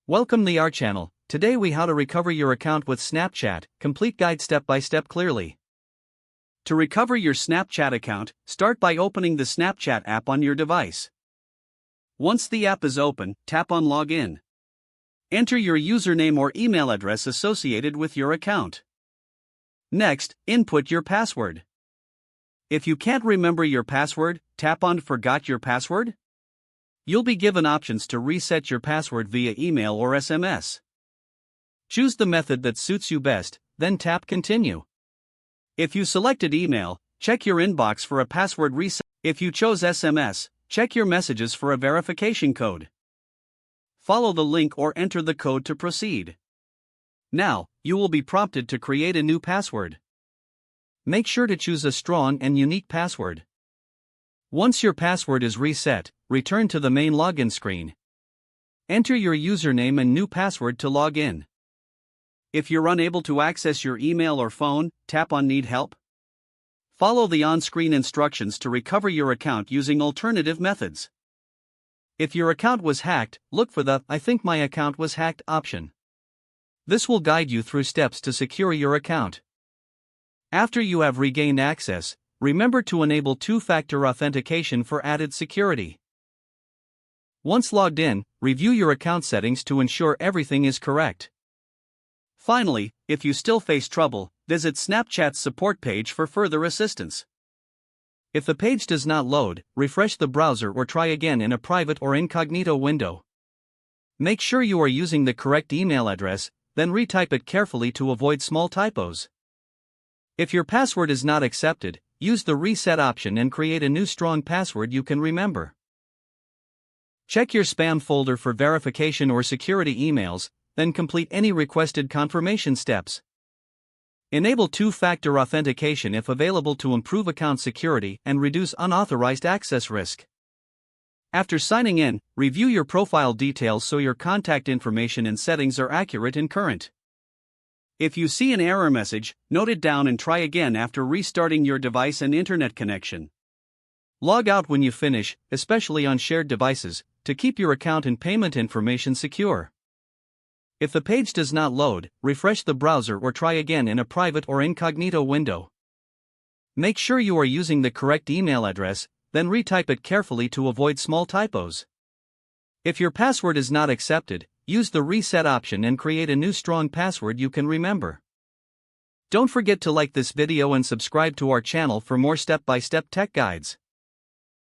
Welcome to our channel. Today we how to recover your account with Snapchat, complete guide step by step clearly. To recover your Snapchat account, start by opening the Snapchat app on your device. Once the app is open, tap on Login. Enter your username or email address associated with your account. Next, input your password. If you can't remember your password, tap on Forgot Your Password. You'll be given options to reset your password via email or SMS. Choose the method that suits you best, then tap Continue. If you selected email, check your inbox for a password reset. If you chose SMS, check your messages for a verification code. Follow the link or enter the code to proceed. Now, you will be prompted to create a new password. Make sure to choose a strong and unique password. Once your password is reset, return to the main login screen. Enter your username and new password to log in. If you're unable to access your email or phone, tap on Need Help. Follow the on-screen instructions to recover your account using alternative methods. If your account was hacked, look for the I think my account was hacked option. This will guide you through steps to secure your account. After you have regained access, remember to enable two-factor authentication for added security. Once logged in, review your account settings to ensure everything is correct. Finally, if you still face trouble, visit Snapchat's support page for further assistance. If the page does not load, refresh the browser or try again in a private or incognito window. Make sure you are using the correct email address, then retype it carefully to avoid small typos. If your password is not accepted, use the reset option and create a new strong password you can remember. Check your spam folder for verification or security emails, then complete any requested confirmation steps. Enable two-factor authentication if available to improve account security and reduce unauthorized access risk. After signing in, review your profile details so your contact information and settings are accurate and current. If you see an error message, note it down and try again after restarting your device and internet connection. Log out when you finish, especially on shared devices, to keep your account and payment information secure. If the page does not load, refresh the browser or try again in a private or incognito window. Make sure you are using the correct email address, then retype it carefully to avoid small typos. If your password is not accepted, use the reset option and create a new strong password you can remember. Don't forget to like this video and subscribe to our channel for more step-by-step tech guides.